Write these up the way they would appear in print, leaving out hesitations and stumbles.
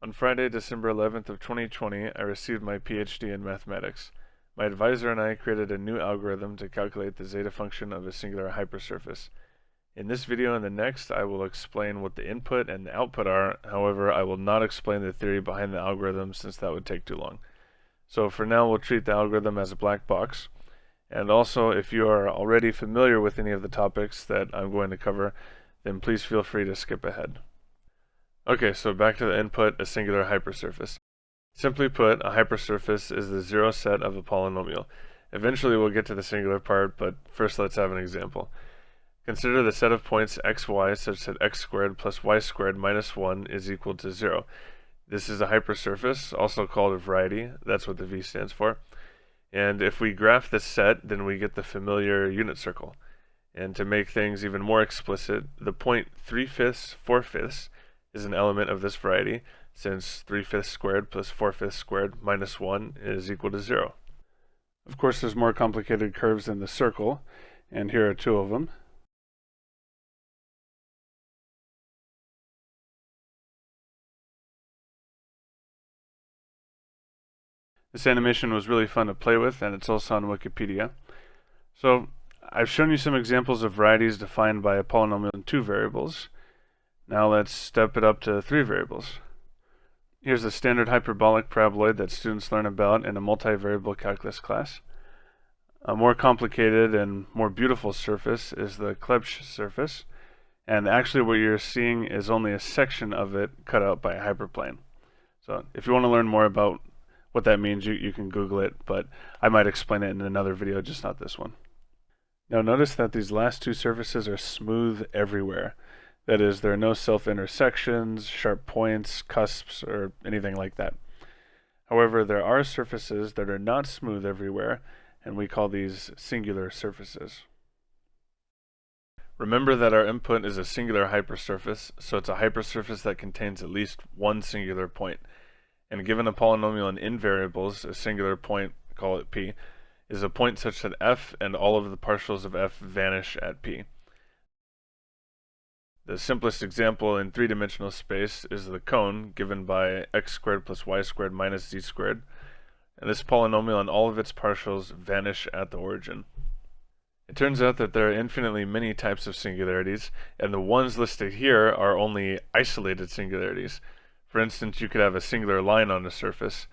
On Friday, December 11th of 2020, I received my PhD in mathematics. My advisor and I created a new algorithm to calculate the zeta function of a singular hypersurface. In this video and the next, I will explain what the input and the output are. However, I will not explain the theory behind the algorithm since that would take too long. So for now, we'll treat the algorithm as a black box. And also, if you are already familiar with any of the topics that I'm going to cover, then please feel free to skip ahead. Okay, so back to the input, a singular hypersurface. Simply put, a hypersurface is the zero set of a polynomial. Eventually we'll get to the singular part, but first let's have an example. Consider the set of points xy such that x squared plus y squared minus 1 is equal to 0. This is a hypersurface, also called a variety. That's what the V stands for. And if we graph this set, then we get the familiar unit circle. And to make things even more explicit, the point 3/5, 4/5 is an element of this variety, since 3/5 squared plus 4/5 squared minus 1 is equal to 0. Of course, there's more complicated curves than the circle, and here are two of them. This animation was really fun to play with, and it's also on Wikipedia. So, I've shown you some examples of varieties defined by a polynomial in 2 variables. Now let's step it up to 3 variables. Here's a standard hyperbolic paraboloid that students learn about in a multivariable calculus class. A more complicated and more beautiful surface is the Klebsch surface, and actually what you're seeing is only a section of it cut out by a hyperplane. So if you want to learn more about what that means, you can Google it, but I might explain it in another video, just not this one. Now notice that these last 2 surfaces are smooth everywhere. That is, there are no self-intersections, sharp points, cusps, or anything like that. However, there are surfaces that are not smooth everywhere, and we call these singular surfaces. Remember that our input is a singular hypersurface, so it's a hypersurface that contains at least one singular point. And given a polynomial in n variables, a singular point, call it p, is a point such that f and all of the partials of f vanish at p. The simplest example in 3-dimensional space is the cone given by x squared plus y squared minus z squared, and this polynomial and all of its partials vanish at the origin. It turns out that there are infinitely many types of singularities, and the ones listed here are only isolated singularities. For instance, you could have a singular line on a surface.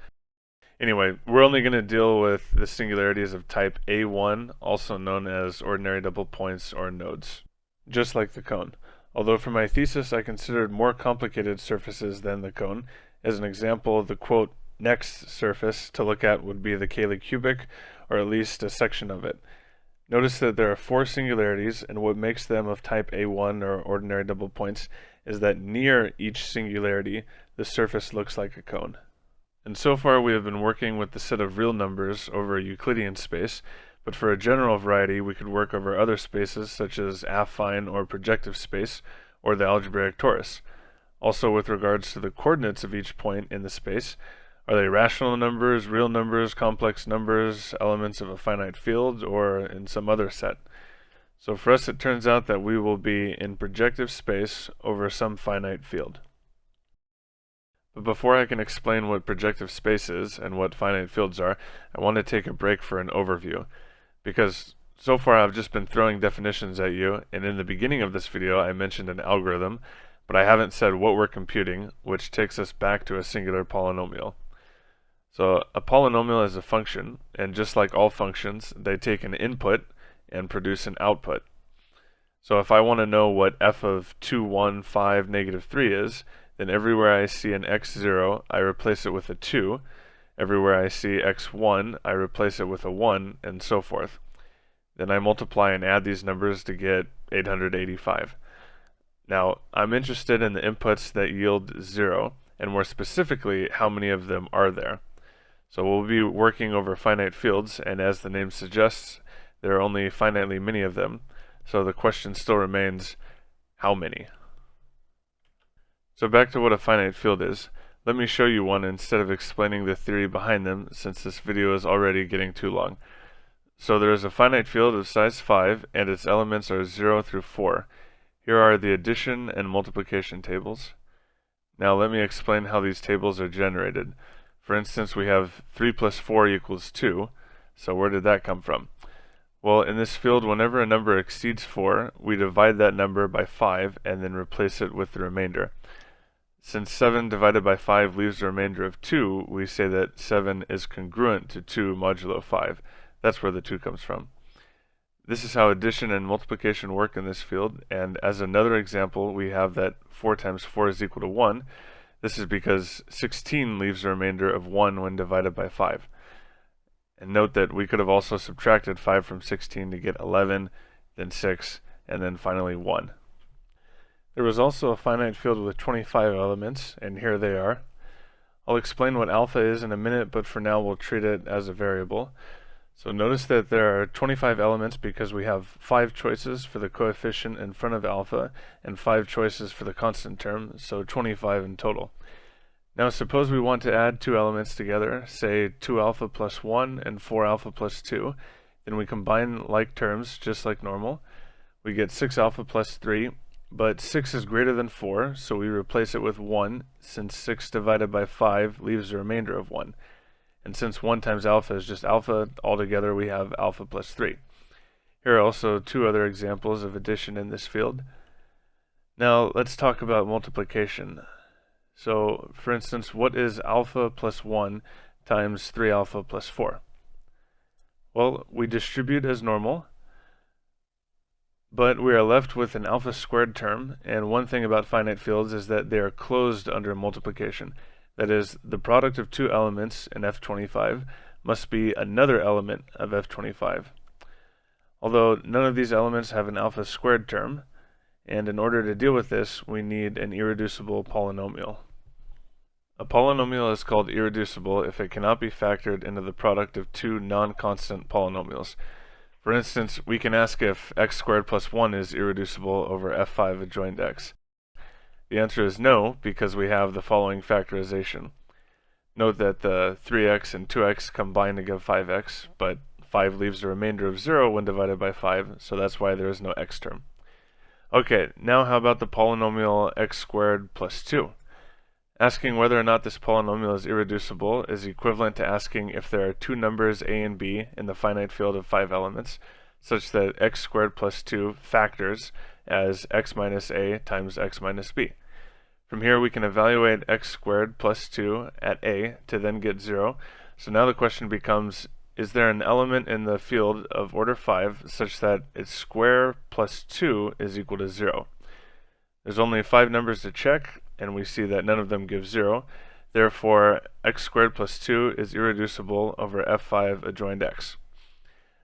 Anyway, we're only going to deal with the singularities of type A1, also known as ordinary double points or nodes, just like the cone. Although for my thesis I considered more complicated surfaces than the cone. As an example, the quote next surface to look at would be the Cayley Cubic, or at least a section of it. Notice that there are 4 singularities, and what makes them of type A1 or ordinary double points is that near each singularity the surface looks like a cone. And so far we have been working with the set of real numbers over a Euclidean space, but for a general variety we could work over other spaces such as affine or projective space, or the algebraic torus. Also, with regards to the coordinates of each point in the space, are they rational numbers, real numbers, complex numbers, elements of a finite field, or in some other set? So for us it turns out that we will be in projective space over some finite field. But before I can explain what projective space is and what finite fields are, I want to take a break for an overview. Because so far I've just been throwing definitions at you, and in the beginning of this video I mentioned an algorithm, but I haven't said what we're computing, which takes us back to a singular polynomial. So a polynomial is a function, and just like all functions, they take an input and produce an output. So if I want to know what f of 2, 1, 5, negative 3 is, then everywhere I see an x0, I replace it with a 2. Everywhere I see x1, I replace it with a 1, and so forth. Then I multiply and add these numbers to get 885. Now, I'm interested in the inputs that yield 0, and more specifically, how many of them are there. So we'll be working over finite fields, and as the name suggests, there are only finitely many of them. So the question still remains, how many? So back to what a finite field is. Let me show you one instead of explaining the theory behind them, since this video is already getting too long. So there is a finite field of size 5, and its elements are 0 through 4. Here are the addition and multiplication tables. Now let me explain how these tables are generated. For instance, we have 3 plus 4 equals 2. So where did that come from? Well, in this field, whenever a number exceeds 4, we divide that number by 5 and then replace it with the remainder. Since 7 divided by 5 leaves a remainder of 2, we say that 7 is congruent to 2 modulo 5. That's where the 2 comes from. This is how addition and multiplication work in this field, and as another example, we have that 4 times 4 is equal to 1. This is because 16 leaves a remainder of 1 when divided by 5. And note that we could have also subtracted 5 from 16 to get 11, then 6, and then finally 1. There was also a finite field with 25 elements, and here they are. I'll explain what alpha is in a minute, but for now we'll treat it as a variable. So notice that there are 25 elements because we have 5 choices for the coefficient in front of alpha and 5 choices for the constant term, so 25 in total. Now suppose we want to add 2 elements together, say 2 alpha plus 1 and 4 alpha plus 2. Then we combine like terms just like normal. We get 6 alpha plus 3, but 6 is greater than 4, so we replace it with 1, since 6 divided by 5 leaves a remainder of 1. And since 1 times alpha is just alpha, altogether we have alpha plus 3. Here are also 2 other examples of addition in this field. Now let's talk about multiplication. So for instance, what is alpha plus 1 times 3 alpha plus 4? Well, we distribute as normal, but we are left with an alpha squared term, and one thing about finite fields is that they are closed under multiplication. That is, the product of 2 elements in F25 must be another element of F25. Although none of these elements have an alpha squared term, and in order to deal with this, we need an irreducible polynomial. A polynomial is called irreducible if it cannot be factored into the product of 2 non-constant polynomials. For instance, we can ask if x squared plus 1 is irreducible over f5 adjoined x. The answer is no, because we have the following factorization. Note that the 3x and 2x combine to give 5x, but 5 leaves a remainder of 0 when divided by 5, so that's why there is no x term. Okay, now how about the polynomial x squared plus 2? Asking whether or not this polynomial is irreducible is equivalent to asking if there are 2 numbers a and b in the finite field of 5 elements, such that x squared plus 2 factors as x minus a times x minus b. From here we can evaluate x squared plus 2 at a to then get 0. So now the question becomes, is there an element in the field of order 5 such that its square plus 2 is equal to 0? There's only 5 numbers to check, and we see that none of them give 0. Therefore, x squared plus 2 is irreducible over f5 adjoined x.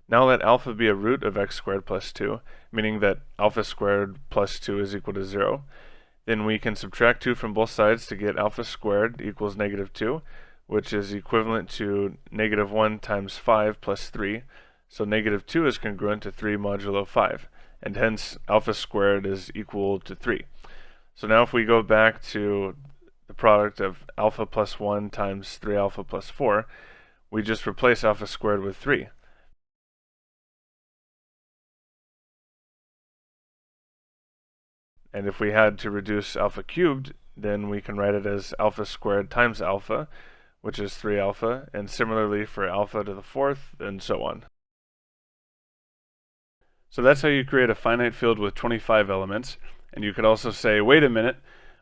Now let alpha be a root of x squared plus 2, meaning that alpha squared plus 2 is equal to 0. Then we can subtract 2 from both sides to get alpha squared equals negative 2, which is equivalent to negative 1 times 5 plus 3. So negative 2 is congruent to 3 modulo 5, and hence alpha squared is equal to 3. So now if we go back to the product of alpha plus 1 times 3 alpha plus 4, we just replace alpha squared with 3. And if we had to reduce alpha cubed, then we can write it as alpha squared times alpha, which is 3 alpha, and similarly for alpha to the 4th, and so on. So that's how you create a finite field with 25 elements. And you could also say, wait a minute,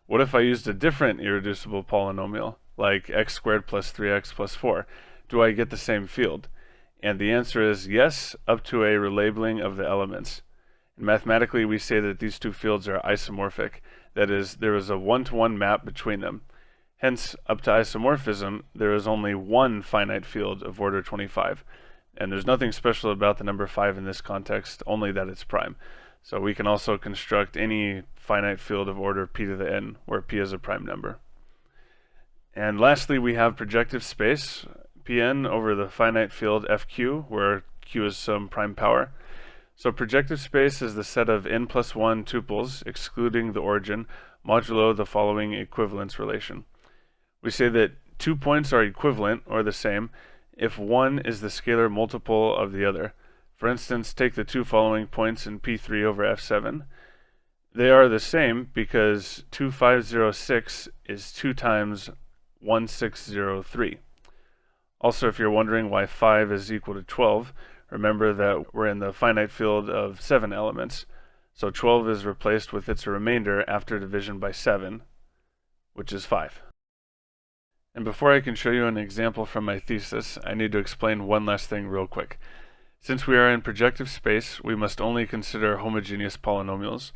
what if I used a different irreducible polynomial, like x squared plus 3x plus 4? Do I get the same field? And the answer is yes, up to a relabeling of the elements. And mathematically, we say that these 2 fields are isomorphic. That is, there is a one-to-one map between them. Hence, up to isomorphism, there is only one finite field of order 25. And there's nothing special about the number 5 in this context, only that it's prime. So we can also construct any finite field of order p to the n, where p is a prime number. And lastly, we have projective space, Pn over the finite field Fq, where q is some prime power. So projective space is the set of n plus 1 tuples, excluding the origin, modulo the following equivalence relation. We say that 2 points are equivalent, or the same, if one is the scalar multiple of the other. For instance, take the 2 following points in P3 over F7. They are the same because 2506 is 2 times 1603. Also, if you're wondering why 5 is equal to 12, remember that we're in the finite field of 7 elements. So 12 is replaced with its remainder after division by 7, which is 5. And before I can show you an example from my thesis, I need to explain one last thing real quick. Since we are in projective space, we must only consider homogeneous polynomials,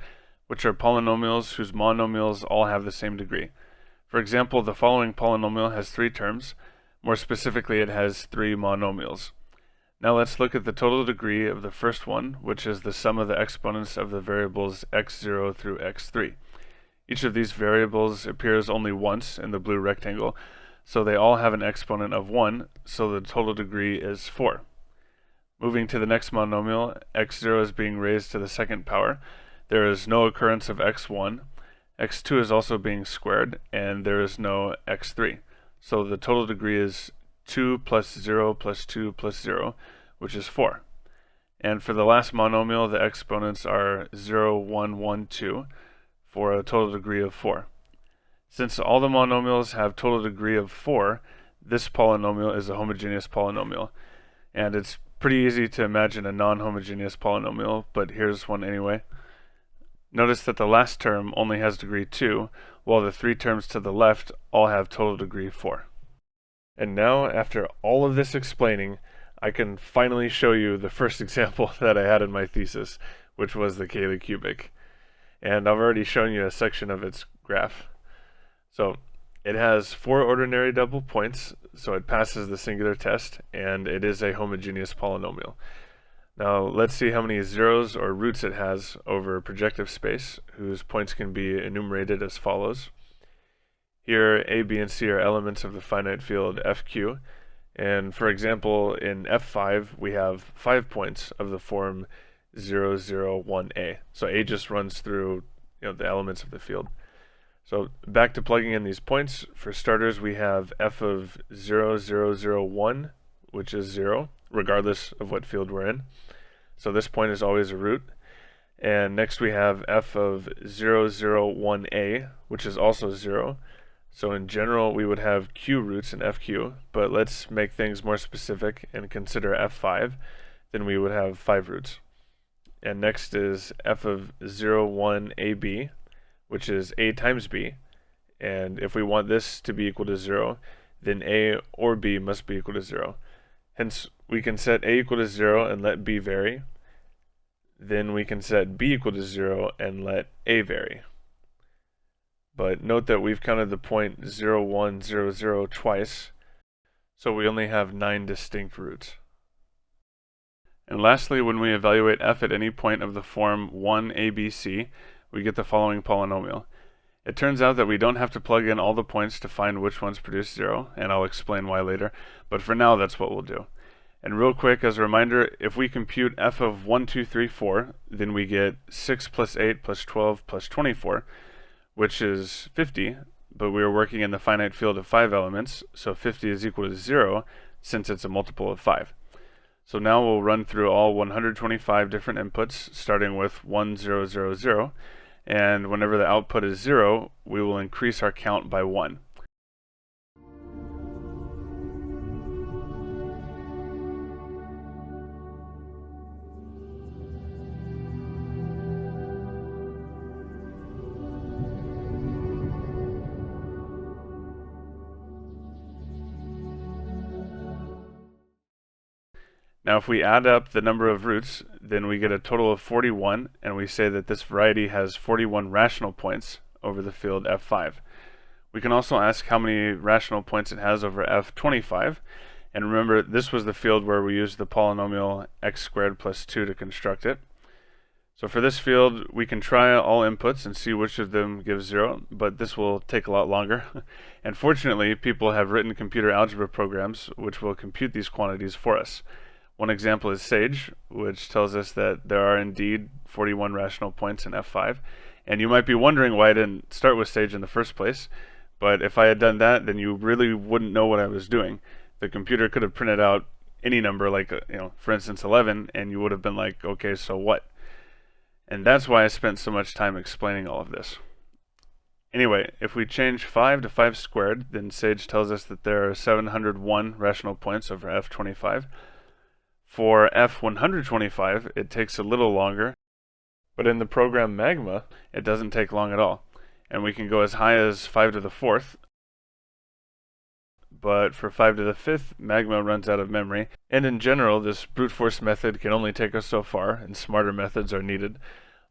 which are polynomials whose monomials all have the same degree. For example, the following polynomial has 3 terms. More specifically, it has 3 monomials. Now let's look at the total degree of the first one, which is the sum of the exponents of the variables x0 through x3. Each of these variables appears only once in the blue rectangle, so they all have an exponent of 1, so the total degree is 4. Moving to the next monomial, x0 is being raised to the second power. There is no occurrence of x1. x2 is also being squared, and there is no x3. So the total degree is 2 plus 0 plus 2 plus 0, which is 4. And for the last monomial, the exponents are 0, 1, 1, 2, for a total degree of 4. Since all the monomials have total degree of 4, this polynomial is a homogeneous polynomial. And it's pretty easy to imagine a non-homogeneous polynomial, but here's one anyway. Notice that the last term only has degree 2, while the 3 terms to the left all have total degree 4. And now, after all of this explaining, I can finally show you the first example that I had in my thesis, which was the Cayley Cubic. And I've already shown you a section of its graph. So it has 4 ordinary double points, so it passes the singular test, and it is a homogeneous polynomial. Now let's see how many zeros or roots it has over projective space, whose points can be enumerated as follows. Here A, B, and C are elements of the finite field FQ, and for example in F5 we have 5 points of the form 0, 0, 1A. So A just runs through the elements of the field. So back to plugging in these points. For starters, we have f of 0, 0, 0, 1, which is 0, regardless of what field we're in. So this point is always a root. And next we have f of 0, 0, 1a, which is also 0. So in general, we would have q roots in fq, but let's make things more specific and consider f5. Then we would have 5 roots. And next is f of 0, 1, ab, which is a times b, and if we want this to be equal to 0, then a or b must be equal to 0. Hence, we can set a equal to 0 and let b vary. Then we can set b equal to 0 and let a vary. But note that we've counted the point 0, 1, 0, 0 twice, so we only have 9 distinct roots. And lastly, when we evaluate f at any point of the form 1, a, b, c, we get the following polynomial. It turns out that we don't have to plug in all the points to find which ones produce 0, and I'll explain why later, but for now that's what we'll do. And real quick, as a reminder, if we compute f of 1, 2, 3, 4, then we get 6 plus 8 plus 12 plus 24, which is 50, but we are working in the finite field of 5 elements, so 50 is equal to 0 since it's a multiple of 5. So now we'll run through all 125 different inputs, starting with 1, 0, 0, 0, and whenever the output is 0, we will increase our count by 1. Now if we add up the number of roots, then we get a total of 41, and we say that this variety has 41 rational points over the field f5. We can also ask how many rational points it has over f25, and remember this was the field where we used the polynomial x squared plus 2 to construct it. So for this field, we can try all inputs and see which of them gives 0, but this will take a lot longer. And fortunately, people have written computer algebra programs which will compute these quantities for us. One example is Sage, which tells us that there are indeed 41 rational points in f5. And you might be wondering why I didn't start with Sage in the first place, but if I had done that, then you really wouldn't know what I was doing. The computer could have printed out any number, like for instance 11, and you would have been like, okay, so what? And that's why I spent so much time explaining all of this. Anyway, if we change 5 to 5 squared, then Sage tells us that there are 701 rational points over f25. For f125, it takes a little longer, but in the program Magma, it doesn't take long at all. And we can go as high as 5 to the 4th, but for 5 to the 5th, Magma runs out of memory. And in general, this brute force method can only take us so far, and smarter methods are needed.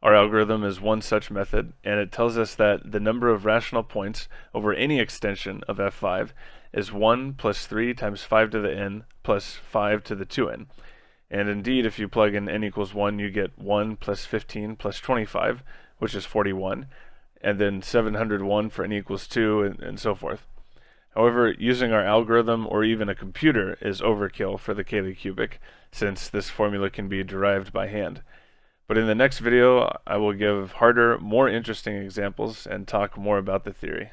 Our algorithm is one such method, and it tells us that the number of rational points over any extension of f5 is 1 plus 3 times 5 to the n plus 5 to the 2n. And indeed, if you plug in n equals 1, you get 1 plus 15 plus 25, which is 41, and then 701 for n equals 2, and so forth. However, using our algorithm or even a computer is overkill for the Cayley Cubic, since this formula can be derived by hand. But in the next video, I will give harder, more interesting examples and talk more about the theory.